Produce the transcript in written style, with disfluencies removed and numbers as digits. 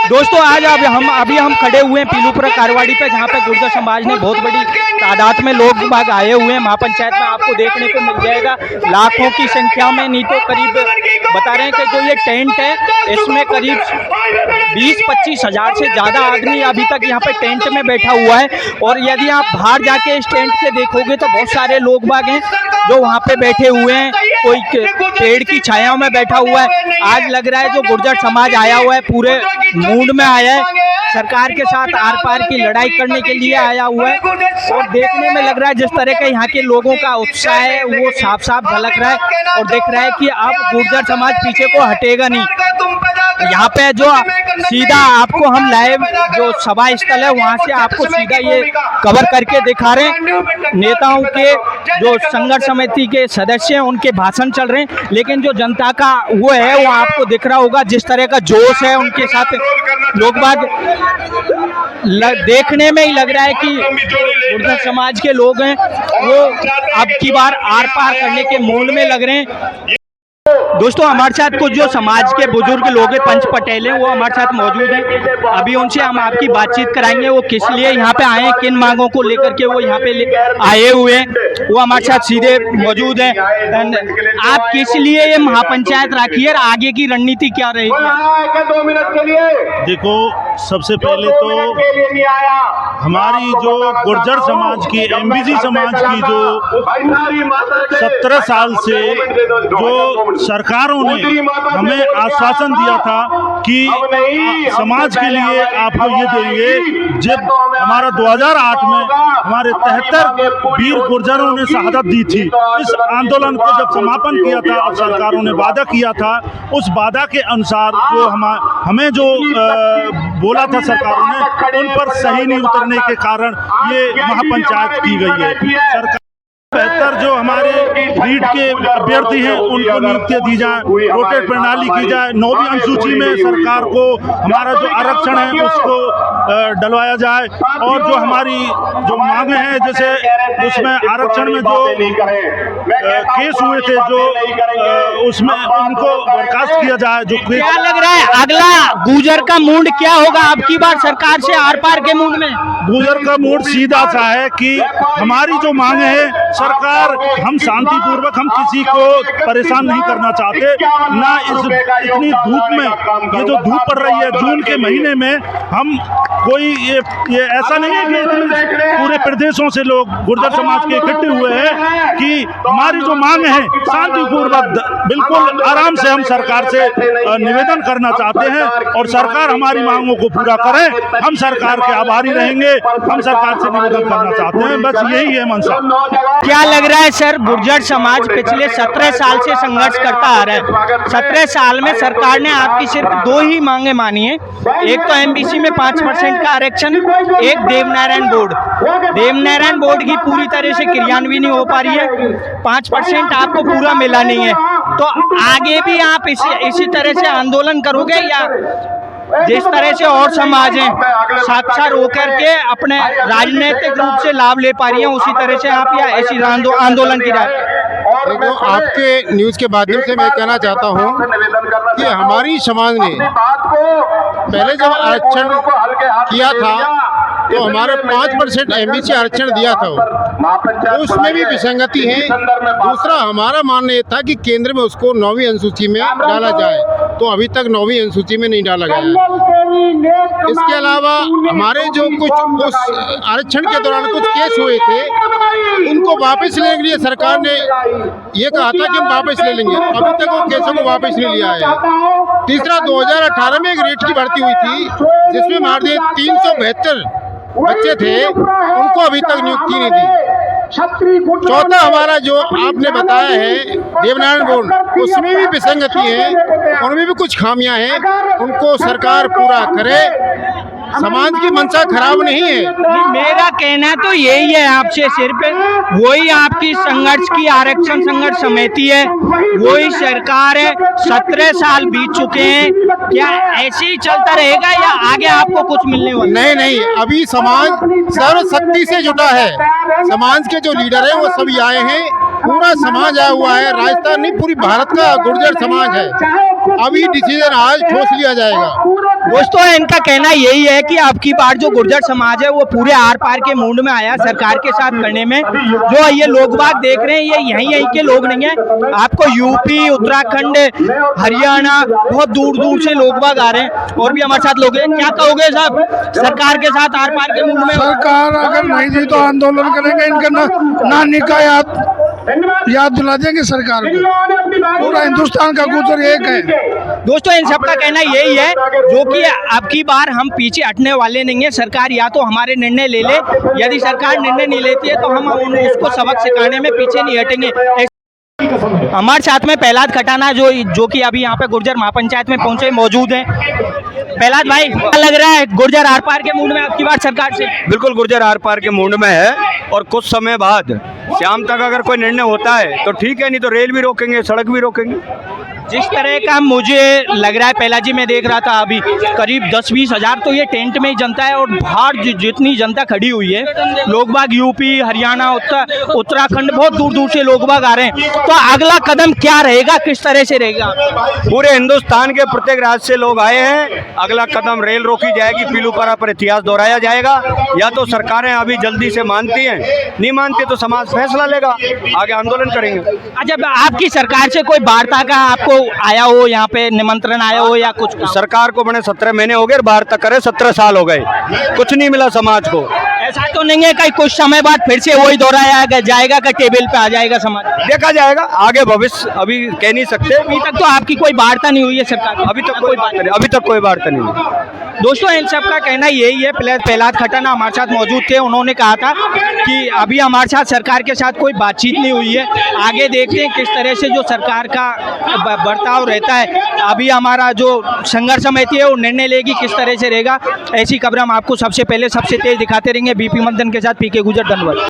दोस्तों आज अभी हम खड़े हुए हैं पीलूपुरा कारवाड़ी पे, जहाँ पे गुर्जर समाज ने बहुत बड़ी तादाद में लोग बाग आए हुए हैं। महापंचायत में आपको देखने को मिल जाएगा लाखों की संख्या में, नहीं तो करीब बता रहे हैं कि जो ये टेंट है इसमें करीब 20-25 हज़ार से ज़्यादा आदमी अभी तक यहाँ पे टेंट में बैठा हुआ है। और यदि आप बाहर जाके इस टेंट के देखोगे तो बहुत सारे लोग बाग हैं जो वहाँ पे बैठे हुए हैं, कोई पेड़ की छाया में बैठा हुआ है। आज लग रहा है जो गुर्जर समाज आया हुआ है पूरे मूड में आया है, सरकार के साथ आर पार की लड़ाई करने के लिए आया हुआ है। और देखने में लग रहा है जिस तरह का यहाँ के लोगों का उत्साह है वो साफ साफ झलक रहा है और दिख रहा है कि अब गुर्जर समाज पीछे को हटेगा नहीं। यहाँ पे जो सीधा आपको हम लाइव जो सभा स्थल है वहाँ से आपको सीधा ये कवर करके दिखा रहे हैं। नेताओं के जो संघर्ष समिति के सदस्य हैं उनके भाषण चल रहे हैं, लेकिन जो जनता का वो है वो आपको दिख रहा होगा जिस तरह का जोश है उनके साथ लोग बाग देखने में ही लग रहा है कि गुर्जर समाज के लोग हैं वो अब की बार आर पार करने के मूड में लग रहे हैं। दोस्तों हमारे साथ कुछ जो समाज के बुजुर्ग लोग हैं, पंच पटेल हैं, वो हमारे साथ मौजूद हैं। अभी उनसे हम आपकी बातचीत कराएंगे, वो किस लिए यहाँ पे आए हैं, किन मांगों को लेकर के वो यहाँ पे आए हुए हैं, वो हमारे साथ सीधे मौजूद हैं। आप किस लिए ये महापंचायत रखी है, आगे की रणनीति क्या रहेगी? देखो, सबसे पहले तो हमारी जो गुर्जर समाज की, एमबीसी समाज की जो 17 साल से जो सरकारों ने हमें आश्वासन दिया था कि समाज के लिए आपको ये देंगे। जब हमारा 2008 में हमारे 73 वीर गुर्जरों ने शहादत दी थी, इस आंदोलन को जब समापन किया था और सरकारों ने वादा किया था, उस वादा के अनुसार जो हमें जो बोला था सरकारों ने, उन पर सही नहीं उतरने के कारण ये महापंचायत की गई है। सरकार बेहतर जो हमारे रीट के अभ्यर्थी हैं उनको नियुक्तियां दी जाए, रोटेट प्रणाली की जाए, 9वीं अनुसूची में सरकार को हमारा जो आरक्षण है उसको डलवाया जाए। और जो हमारी जो मांगे हैं, जैसे उसमें आरक्षण में जो केस हुए थे जो उसमें उनको बर्खास्त किया जाए। जो क्या लग रहा है अगला गुर्जर का मूड क्या होगा अब की बार सरकार से आर पार के मूड में? गुर्जर का मूड सीधा सा है कि हमारी जो मांगे है, सरकार, हम शांतिपूर्वक, हम किसी को परेशान नहीं करना चाहते ना। इतनी धूप में, ये जो धूप पड़ रही है जून के महीने में, हम कोई ये ऐसा नहीं है कि पूरे प्रदेशों से लोग गुर्जर समाज के इकट्ठे हुए हैं कि हमारी जो मांग है शांतिपूर्वक, बिल्कुल आराम से हम सरकार से निवेदन करना चाहते हैं और सरकार हमारी मांगों को पूरा करे। हम सरकार के आभारी रहेंगे, हम सरकार से निवेदन करना चाहते हैं, बस यही है मंशा। क्या लग रहा है सर, गुर्जर समाज पिछले 17 साल से संघर्ष करता आ रहा है। 17 साल में सरकार ने आपकी सिर्फ 2 ही मांगे मानी है, एक तो एमबीसी में 5% का आरक्षण, एक देवनारायण बोर्ड की पूरी तरह से क्रियान्वयन नहीं हो पा रही है, 5% आपको पूरा मिला नहीं है। तो आगे भी आप इसी तरह से आंदोलन करोगे या जिस तरह से और समाज हैं साक्षर होकर के अपने राजनीतिक रूप से लाभ ले पा रही हैं उसी तरह से आप या ऐसी आंदोलन की राय? देखो, आपके न्यूज़ के माध्यम से मैं कहना चाहता हूं कि हमारी समाज ने पहले जब आरक्षण किया था तो हमारे 5% एमबीसी आरक्षण दिया था, तो उसमें भी विसंगति है। दूसरा, हमारा मानना ये था कि केंद्र में उसको 9वीं अनुसूची में डाला जाए, तो अभी तक 9वीं अनुसूची में नहीं डाला गया है। इसके अलावा हमारे जो कुछ उस आरक्षण के दौरान कुछ केस हुए थे उनको वापस लेने के लिए सरकार ने ये कहा था कि हम वापस ले लेंगे, अभी तक वो केसों को वापस नहीं लिया है। तीसरा, 2018 में एक रेट की भर्ती हुई थी जिसमें हमारे 372 बच्चे थे, उनको अभी तक नियुक्ति नहीं दी। चौथा, हमारा जो आपने बताया है देवनारायण बोर्ड, उसमें भी विसंगति है, उनमें भी कुछ खामियां हैं, उनको सरकार पूरा करे। समाज की मंशा खराब नहीं है। मेरा कहना तो यही है आपसे, सिर्फ वही आपकी संघर्ष की आरक्षण संघर्ष समिति है, वही सरकार है, 17 साल बीत चुके हैं, क्या ऐसे ही चलता रहेगा या आगे आपको कुछ मिलने वाला? नहीं, अभी समाज सर्वशक्ति से जुटा है। समाज के जो लीडर हैं वो सभी आए हैं, पूरा समाज आया हुआ है। राजस्थान नहीं, पूरी भारत का गुर्जर समाज है। अभी डिसीजन आज ठोस लिया जाएगा। दोस्तों इनका कहना यही है कि अब की बार जो गुर्जर समाज है वो पूरे आर पार के मूड में आया सरकार के साथ करने में। जो ये लोग बाग देख रहे हैं ये यहीं के लोग नहीं है, आपको यूपी, उत्तराखंड, हरियाणा, बहुत दूर दूर से लोग बाग आ रहे हैं। और भी हमारे साथ लोग हैं, क्या कहोगे साहब सरकार के साथ आर पार के मूड में? सरकार अगर नहीं दी तो आंदोलन करेंगे, इनका नानी का याद दिला देंगे सरकार को। पूरा हिंदुस्तान का गुर्जर एक है। दोस्तों इन सबका कहना यही है जो कि अब की बार हम पीछे हटने वाले नहीं है। सरकार या तो हमारे निर्णय ले ले, यदि सरकार निर्णय नहीं लेती है तो हम उसको सबक सिखाने में पीछे नहीं हटेंगे। हमारे साथ में प्रहलाद खटाना जो कि अभी यहाँ पे गुर्जर महापंचायत में पहुंचे मौजूद हैं। प्रहलाद भाई, क्या लग रहा है गुर्जर आर पार के मूड में आपकी बात सरकार से? बिल्कुल गुर्जर आर पार के मूड में है और कुछ समय बाद शाम तक अगर कोई निर्णय होता है तो ठीक है, नहीं तो रेल भी रोकेंगे, सड़क भी रोकेंगे। जिस तरह का मुझे लग रहा है पहला जी, मैं देख रहा था अभी करीब 10-20 हज़ार तो ये टेंट में ही जनता है और बाहर जितनी जनता खड़ी हुई है, लोग बाग यूपी, हरियाणा, उत्तराखंड, बहुत दूर दूर से लोग बाग आ रहे हैं। तो अगला कदम क्या रहेगा, किस तरह से रहेगा? पूरे हिंदुस्तान के प्रत्येक राज्य से लोग आए हैं। अगला कदम रेल रोकी जाएगी, पीलूपारा पर इतिहास दोहराया जाएगा। या तो सरकारें अभी जल्दी से मानती हैं, नहीं मानती तो समाज फैसला लेगा, आगे आंदोलन करेंगे। अच्छा, आपकी सरकार से कोई वार्ता का आपको आया हो, यहाँ पे निमंत्रण आया हो या कुछ? सरकार को बने 17 महीने हो गए, वार्ता करे 17 साल हो गए, कुछ नहीं मिला समाज को। ऐसा तो नहीं है कि कुछ समय बाद फिर से वही दोहराया जाएगा कि टेबल पे आ जाएगा समाज? देखा जाएगा आगे, भविष्य अभी कह नहीं सकते। अभी तक तो आपकी कोई वार्ता नहीं हुई है सरकार? अभी तक कोई वार्ता नहीं हुई। दोस्तों इन सब का कहना यही है। प्रहलाद खटाना हमारे साथ मौजूद थे, उन्होंने कहा था कि अभी हमारे साथ सरकार के साथ कोई बातचीत नहीं हुई है, आगे देखते हैं किस तरह से जो सरकार का बर्ताव रहता है। अभी हमारा जो संघर्ष समिति है वो निर्णय लेगी किस तरह से रहेगा। ऐसी खबर हम आपको सबसे पहले सबसे तेज दिखाते रहेंगे। बीपी मंथन के साथ पीके गुर्जर, धन्यवाद।